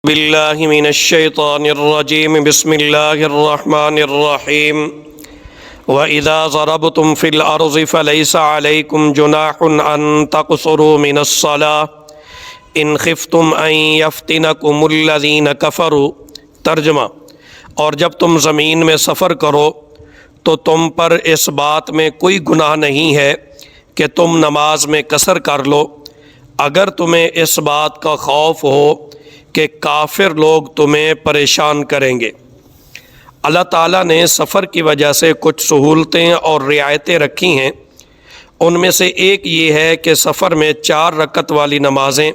باللہ من الشیطان الرجیم بسم اللہ الرحمن الرحیم وَإِذَا ضَرَبْتُمْ فِي الْأَرْضِ فَلَيْسَ عَلَيْكُمْ جُنَاحٌ أَن تَقْصُرُوا مِنَ الصَّلَاةِ إِنْ خِفْتُمْ أَن يَفْتِنَكُمُ الَّذِينَ كَفَرُوا۔ ترجمہ: اور جب تم زمین میں سفر کرو تو تم پر اس بات میں کوئی گناہ نہیں ہے کہ تم نماز میں قصر کر لو، اگر تمہیں اس بات کا خوف ہو کہ کافر لوگ تمہیں پریشان کریں گے۔ اللہ تعالیٰ نے سفر کی وجہ سے کچھ سہولتیں اور رعایتیں رکھی ہیں۔ ان میں سے ایک یہ ہے کہ سفر میں 4 رکعت والی نمازیں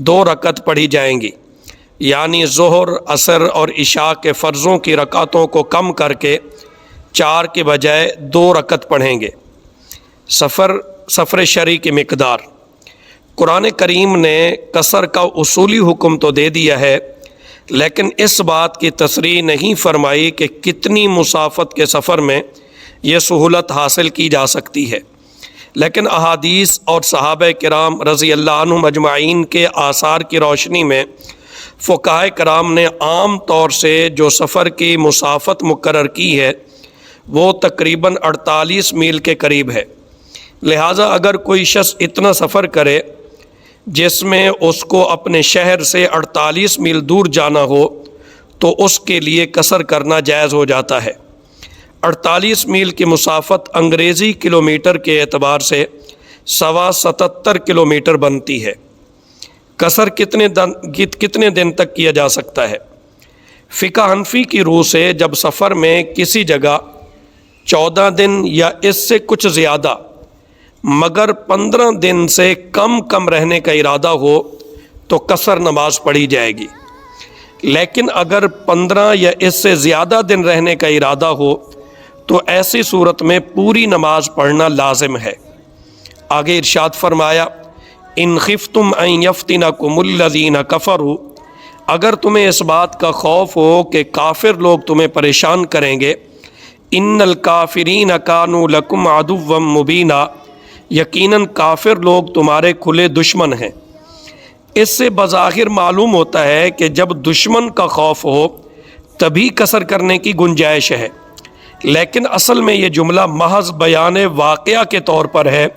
2 رکعت پڑھی جائیں گی، یعنی ظہر، عصر اور عشاء کے فرضوں کی رکعتوں کو کم کر کے 4 کے بجائے 2 رکعت پڑھیں گے۔ سفر شرعی کی مقدار۔ قرآن کریم نے قصر کا اصولی حکم تو دے دیا ہے، لیکن اس بات کی تصریح نہیں فرمائی کہ کتنی مسافت کے سفر میں یہ سہولت حاصل کی جا سکتی ہے، لیکن احادیث اور صحابہ کرام رضی اللہ عنہم اجمعین کے آثار کی روشنی میں فقہاء کرام نے عام طور سے جو سفر کی مسافت مقرر کی ہے وہ تقریباً 48 میل کے قریب ہے۔ لہٰذا اگر کوئی شخص اتنا سفر کرے جس میں اس کو اپنے شہر سے 48 میل دور جانا ہو تو اس کے لیے قصر کرنا جائز ہو جاتا ہے۔ 48 میل کی مسافت انگریزی کلومیٹر کے اعتبار سے 77 کلومیٹر بنتی ہے۔ قصر کتنے دن تک کیا جا سکتا ہے؟ فقہ حنفی کی روح سے جب سفر میں کسی جگہ 14 دن یا اس سے کچھ زیادہ مگر 15 دن سے کم رہنے کا ارادہ ہو تو قصر نماز پڑھی جائے گی، لیکن اگر 15 یا اس سے زیادہ دن رہنے کا ارادہ ہو تو ایسی صورت میں پوری نماز پڑھنا لازم ہے۔ آگے ارشاد فرمایا، ان خفتم ان یفتنکم الذین کفروا، اگر تمہیں اس بات کا خوف ہو کہ کافر لوگ تمہیں پریشان کریں گے، ان الکافرین کانوا لکم عدوا مبینا، یقیناً کافر لوگ تمہارے کھلے دشمن ہیں۔ اس سے بظاہر معلوم ہوتا ہے کہ جب دشمن کا خوف ہو تبھی قصر کرنے کی گنجائش ہے، لیکن اصل میں یہ جملہ محض بیان واقعہ کے طور پر ہے،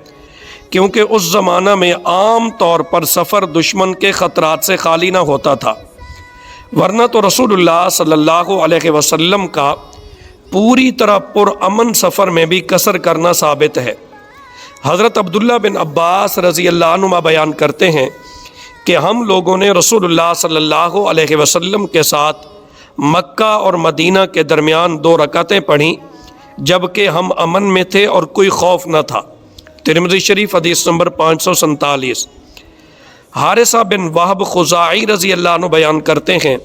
کیونکہ اس زمانہ میں عام طور پر سفر دشمن کے خطرات سے خالی نہ ہوتا تھا، ورنہ تو رسول اللہ صلی اللہ علیہ وسلم کا پوری طرح پرامن سفر میں بھی قصر کرنا ثابت ہے۔ حضرت عبداللہ بن عباس رضی اللہ عنہما بیان کرتے ہیں کہ ہم لوگوں نے رسول اللہ صلی اللہ علیہ وسلم کے ساتھ مکہ اور مدینہ کے درمیان 2 رکعتیں پڑھیں جبکہ ہم امن میں تھے اور کوئی خوف نہ تھا۔ ترمذی شریف حدیث نمبر 547۔ حارثہ بن وہب خزاعی رضی اللہ عنہ بیان کرتے ہیں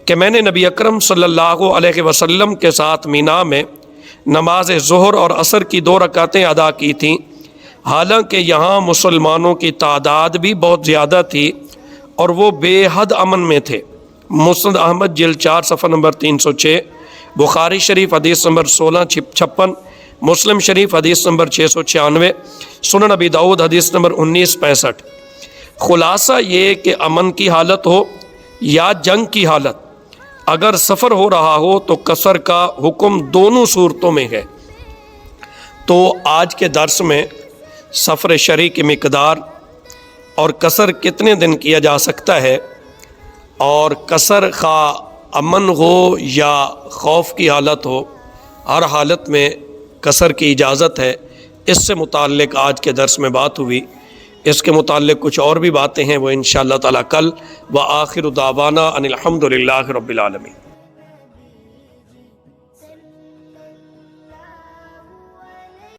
کہ میں نے نبی اکرم صلی اللہ علیہ وسلم کے ساتھ مینا میں نماز ظہر اور عصر کی 2 رکعتیں ادا کی تھیں، حالانکہ یہاں مسلمانوں کی تعداد بھی بہت زیادہ تھی اور وہ بے حد امن میں تھے۔ مسند احمد جلد 4 صفحہ نمبر 306، بخاری شریف حدیث نمبر 1656، مسلم شریف حدیث نمبر 696، سنن ابی داؤد حدیث نمبر 1965۔ خلاصہ یہ کہ امن کی حالت ہو یا جنگ کی حالت، اگر سفر ہو رہا ہو تو قصر کا حکم دونوں صورتوں میں ہے۔ تو آج کے درس میں سفر شرعی کی مقدار اور قصر کتنے دن کیا جا سکتا ہے، اور قصر خواہ امن ہو یا خوف کی حالت ہو، ہر حالت میں قصر کی اجازت ہے، اس سے متعلق آج کے درس میں بات ہوئی۔ اس کے متعلق کچھ اور بھی باتیں ہیں، وہ انشاءاللہ تعالی کل۔ وآخر دعوانا ان الحمد للہ رب العالمین۔